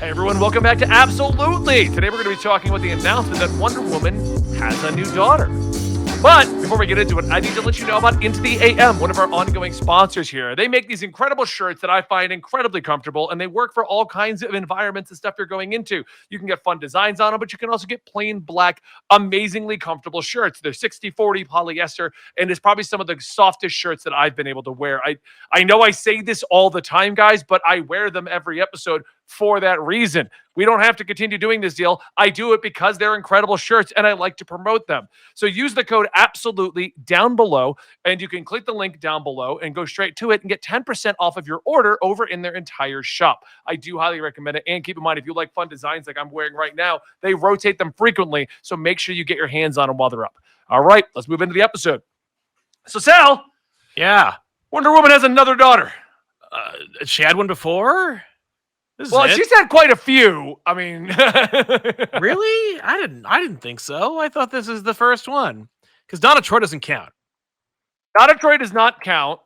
Hey everyone, welcome back to Absolutely. Today we're going to be talking about the announcement that Wonder Woman has a new daughter. But before we get into it, I need to let you know about Into the AM, one of our ongoing sponsors here. They make these incredible shirts that I find incredibly comfortable, and they work for all kinds of environments and stuff you're going into. You can get fun designs on them, but you can also get plain black, amazingly comfortable shirts. They're 60/40 polyester, and it's probably some of the softest shirts that I've been able to wear. I know I say this all the time, guys, but I wear them every episode for that reason. We don't have to continue doing this deal. I do it because they're incredible shirts and I like to promote them. So use the code Absolutely down below, and you can click the link down below and go straight to it and get 10% off of your order over in their entire shop. I do highly recommend it. And keep in mind, if you like fun designs like I'm wearing right now, they rotate them frequently. So make sure you get your hands on them while they're up. All right, let's move into the episode. So Sal, Yeah. Wonder Woman has another daughter. She had one before? Well, she's had quite a few. I mean, Really? I didn't think so. I thought this is the first one. Because Donna Troy doesn't count. Donna Troy does not count.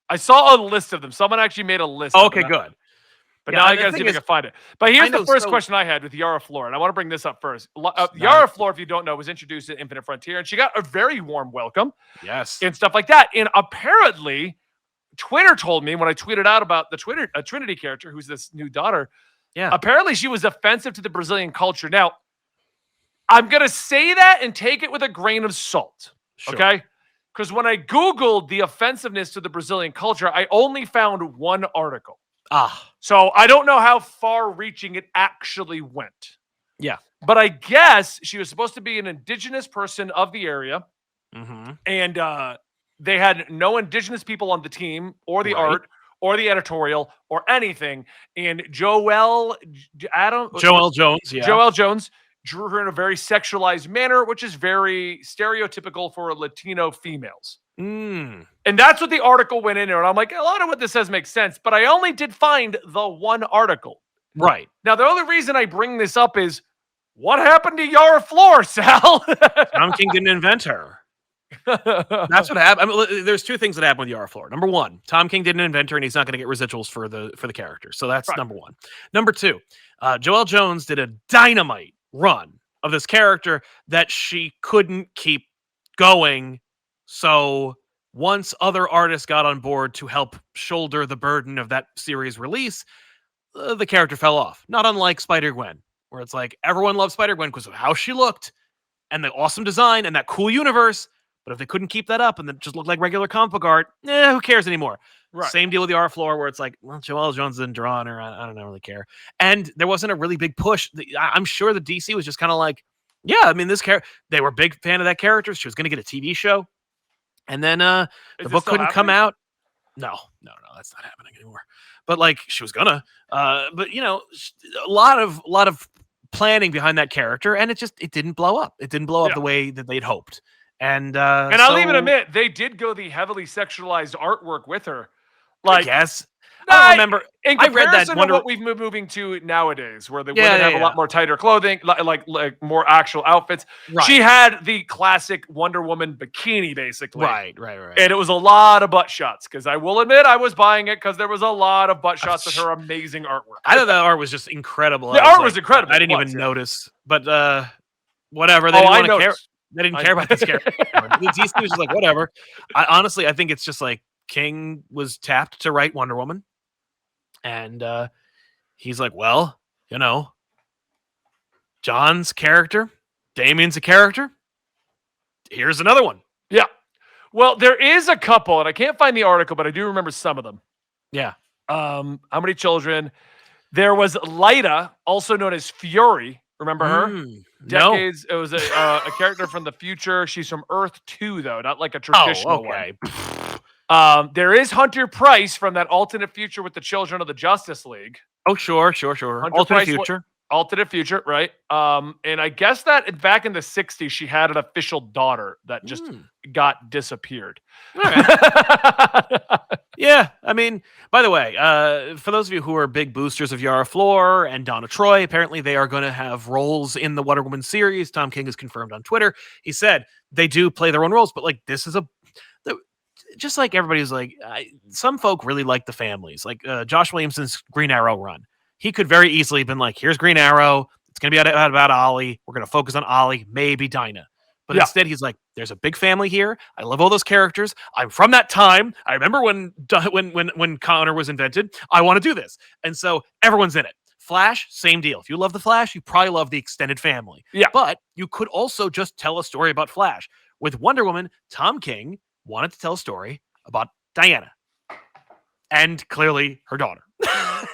I saw a list of them. Someone actually made a list. Okay, good. But Yeah, now I the got to see thing if I is- can find it. But here's I know, the first so- question I had with Yara Flor, and I want to bring this up first. Nice. Yara Flor, if you don't know, was introduced at Infinite Frontier, and she got a very warm welcome Yes. and stuff like that. And apparently, Twitter told me when I tweeted out about the Trinity character, who's this new daughter, Yeah. apparently she was offensive to the Brazilian culture. Now, I'm going to say that and take it with a grain of salt. Sure. Okay? Because when I Googled the offensiveness to the Brazilian culture, I only found one article. So I don't know how far-reaching it actually went. Yeah. But I guess she was supposed to be an indigenous person of the area, Mm-hmm. and they had no indigenous people on the team or the Right. art or the editorial or anything. And Joelle Jones, yeah. Joelle Jones drew her in a very sexualized manner, which is very stereotypical for Latino females. Mm. And that's what the article went in there. And I'm like, a lot of what this says makes sense, but I only did find the one article. Right. Now, the only reason I bring this up is what happened to Yara Flor, Sal? Tom King didn't invent her. That's what happened. I mean, there's two things that happened with Yara Flor. Number one, Tom King didn't invent her, and he's not going to get residuals for the character. So that's Right. number one. Number two, Joelle Jones did a dynamite run of this character that she couldn't keep going. So once other artists got on board to help shoulder the burden of that series release, the character fell off. Not unlike Spider-Gwen, where it's like everyone loved Spider-Gwen because of how she looked and the awesome design and that cool universe. But if they couldn't keep that up and it just looked like regular comic book art, who cares anymore? Right. Same deal with the Yara Flor, where it's like, well, Joelle Jones didn't draw on her. I don't really care. And there wasn't a really big push. I'm sure the DC was just kind of like, yeah, I mean, this character, they were a big fan of that character. She was going to get a TV show. And then the Is it book still couldn't come happening? out. No, that's not happening anymore. But like, she was gonna. But you know, a lot of planning behind that character, and it didn't blow up. It didn't blow up Yeah. the way that they'd hoped. And I'll even admit, they did go the heavily sexualized artwork with her. Like, yes, I I- remember. in I read comparison that to what we've been moving to nowadays, where the Yeah, women yeah, have a yeah. lot more tighter clothing, like more actual outfits. Right, She had the classic Wonder Woman bikini, basically. right. And it was a lot of butt shots, because I will admit I was buying it because there was a lot of butt shots of her amazing artwork. I thought that art was just incredible. The I art like, was incredible. I didn't It even was, yeah. notice, but whatever. They Oh, didn't I want to care. noticed. They didn't care about this character. The DC was just like, whatever. Honestly, I think it's just like King was tapped to write Wonder Woman. And he's like, well, you know, John's character, Damien's a character. Here's another one. Yeah. Well, there is a couple, and I can't find the article, but I do remember some of them. Yeah. How many children? There was Lyta, also known as Fury. Remember her? No. Decades. It was a character from the future. She's from Earth 2, though, not like a traditional Oh, okay. one. There is Hunter Price from that alternate future with the Children of the Justice League. Oh, sure. Hunter Alternate Price future. Alternate future, right? And I guess that back in the 60s, she had an official daughter that just got disappeared. All right. Yeah, I mean, by the way, for those of you who are big boosters of Yara Flor and Donna Troy, apparently they are going to have roles in the Wonder Woman series. Tom King has confirmed on Twitter. He said they do play their own roles, but like this is just like everybody's like, some folk really like the families. Like Josh Williamson's Green Arrow run. he could very easily have been like, here's Green Arrow. It's going to be about Ollie. We're going to focus on Ollie, maybe Dinah. But Yeah. instead, he's like, there's a big family here. I love all those characters. I'm from that time. I remember when Connor was invented. I want to do this. And so everyone's in it. Flash, same deal. If you love the Flash, you probably love the extended family. Yeah. But you could also just tell a story about Flash. With Wonder Woman, Tom King wanted to tell a story about Diana. And clearly her daughter.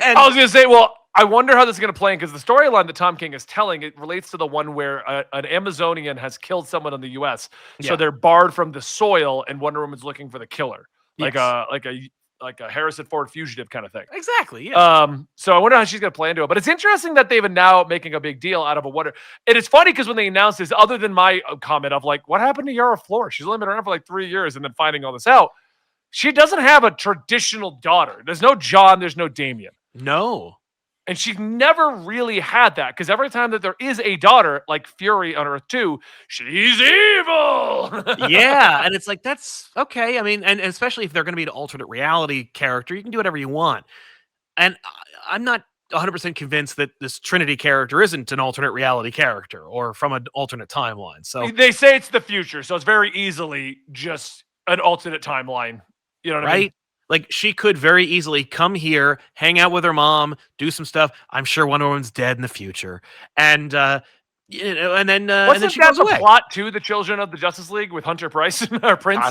And I was going to say, well, I wonder how this is going to play in, because the storyline that Tom King is telling, it relates to the one where an Amazonian has killed someone in the U.S. So Yeah. they're barred from the soil, and Wonder Woman's looking for the killer, like Yes. a Harrison Ford fugitive kind of thing. Exactly. Yeah. So I wonder how she's going to play into it. But it's interesting that they've been now making a big deal out of a Wonder. And it's funny because when they announced this, other than my comment of like, what happened to Yara Flor? She's only been around for like 3 years, and then finding all this out. She doesn't have a traditional daughter. There's no John. There's no Damian. No. And she's never really had that, because every time that there is a daughter, like Fury on Earth 2, she's evil. Yeah, and it's like, that's okay. I mean, and especially if they're going to be an alternate reality character, you can do whatever you want. And I'm not 100% convinced that this Trinity character isn't an alternate reality character or from an alternate timeline. So They say it's the future, so it's very easily just an alternate timeline. You know what I mean? right? Like, she could very easily come here, hang out with her mom, do some stuff. I'm sure Wonder Woman's dead in the future, and and then Wasn't she that goes the away. plot to the Children of the Justice League with Hunter Price or Prince?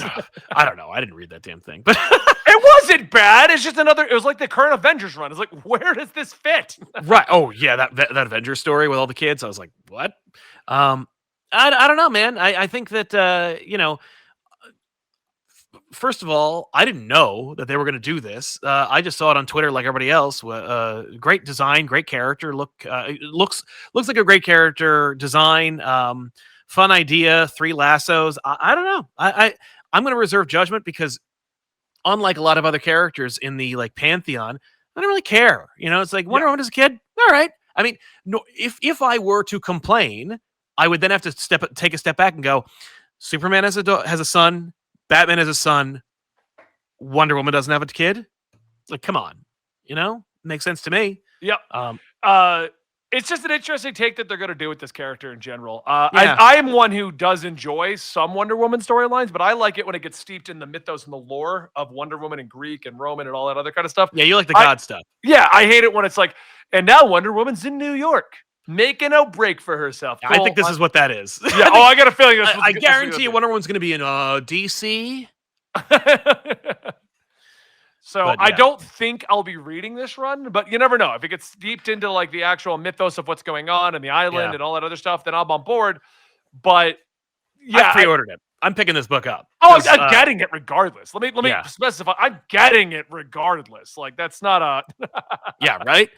I don't know. I didn't read that damn thing, but It wasn't bad. It's just another. It was like the current Avengers run. It's like, where does this fit? right. Oh yeah, that Avengers story with all the kids. I was like, what? I don't know, man. I think that first of all, I didn't know that they were going to do this. I just saw it on Twitter like everybody else. Great design, great character. Looks like a great character design. Fun idea. 3 lassos. I don't know. I'm going to reserve judgment, because unlike a lot of other characters in the like pantheon, I don't really care. It's like Wonder Woman as a kid. All right. I mean, no. If I were to complain, I would then have to take a step back and go, Superman has a son. Batman has a son. Wonder Woman doesn't have a kid. Like, come on, makes sense to me. Yep. Um, It's just an interesting take that they're going to do with this character in general. Yeah. I am one who does enjoy some Wonder Woman storylines, but I like it when it gets steeped in the mythos and the lore of Wonder Woman and Greek and Roman and all that other kind of stuff. yeah, you like the God stuff. Yeah, I hate it when it's like, and now Wonder Woman's in New York making a break for herself. I think this is what that is. Yeah. Oh, I got a feeling. I guarantee you, Wonder Woman's going to be in DC. So But, I yeah. don't think I'll be reading this run, but you never know. If it gets steeped into like the actual mythos of what's going on and the island Yeah. and all that other stuff, then I'm on board. But yeah, I pre-ordered it. I'm picking this book up. oh, 'cause, I'm getting it regardless. Let me yeah. specify. I'm getting it regardless. Like that's not a. Yeah, right.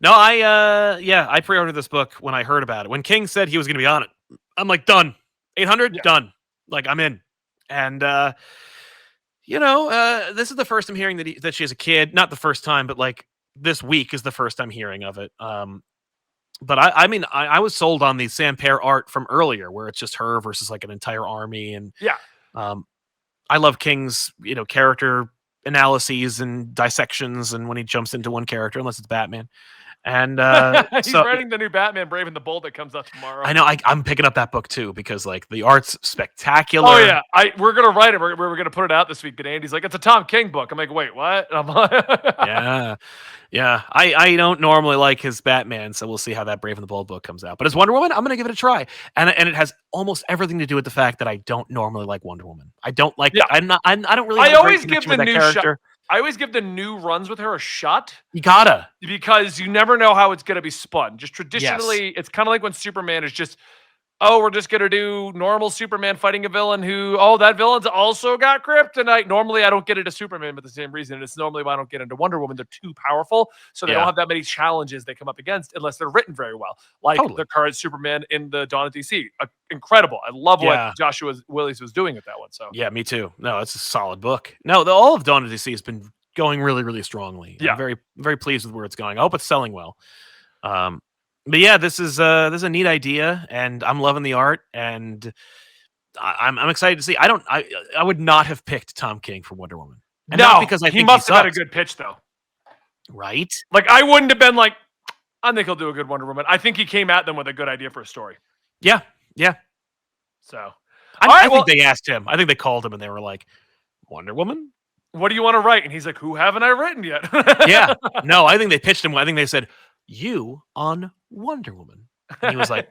No, I pre-ordered this book when I heard about it. When King said he was going to be on it, I'm like, done. 800, Yeah. done. Like, I'm in. And this is the first I'm hearing that she has a kid. Not the first time, but like this week is the first I'm hearing of it. But I mean, I was sold on the Sam Pear art from earlier, where it's just her versus like an entire army, and Yeah. I love King's character analyses and dissections, and when he jumps into one character, unless it's Batman. And He's writing the new Batman Brave and the Bold that comes out tomorrow. I know I'm picking up that book too, because like the art's spectacular. Oh yeah, we're gonna write it. We're gonna put it out this week. And Andy's like, it's a Tom King book. I'm like, wait, what? And I'm like, yeah. I don't normally like his Batman, so we'll see how that Brave and the Bold book comes out. But as Wonder Woman, I'm gonna give it a try, and it has almost everything to do with the fact that I don't normally like Wonder Woman. I don't like. Yeah. I don't really. I have a great always give connection the with that new shot. character. I always give the new runs with her a shot, You gotta. because you never know how it's going to be spun. Just traditionally, it's kind of like when Superman is just, oh, we're just going to do normal Superman fighting a villain who, oh, that villain's also got kryptonite. Normally, I don't get into Superman for the same reason. It's normally why I don't get into Wonder Woman. They're too powerful, so they Yeah. don't have that many challenges they come up against unless they're written very well. Like Totally. the current Superman in the Dawn of DC. Incredible. I love Yeah. what Joshua Willies was doing with that one. So Yeah, me too. No, it's a solid book. No, all of Dawn of DC has been going really, really strongly. Yeah. I'm very, very pleased with where it's going. I hope it's selling well. But yeah, this is a neat idea, and I'm loving the art, and I'm excited to see. I would not have picked Tom King for Wonder Woman. And no, not because I he think must have had a sucks, good pitch though. right? Like I wouldn't have been like, I think he'll do a good Wonder Woman. I think he came at them with a good idea for a story. Yeah. So, I, all right, I well, think they asked him. I think they called him and they were like, Wonder Woman? what do you want to write? And he's like, who haven't I written yet? Yeah. No, I think they pitched him. I think they said, you on Wonder Woman. And he was like,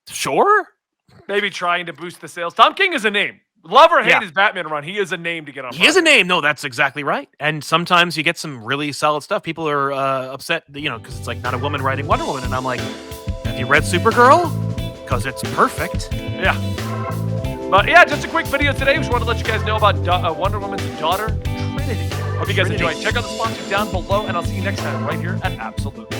sure. Maybe trying to boost the sales. Tom King is a name. Love or hate Yeah. his Batman run. He is a name to get on. He is a name. No, that's exactly right. And sometimes you get some really solid stuff. People are upset, because it's like not a woman writing Wonder Woman. And I'm like, have you read Supergirl? Because it's perfect. Yeah. But yeah, just a quick video today. We just wanted to let you guys know about Wonder Woman's daughter, Trinity. Hope you guys enjoyed. Check out the sponsor down below, and I'll see you next time right here at Absolute.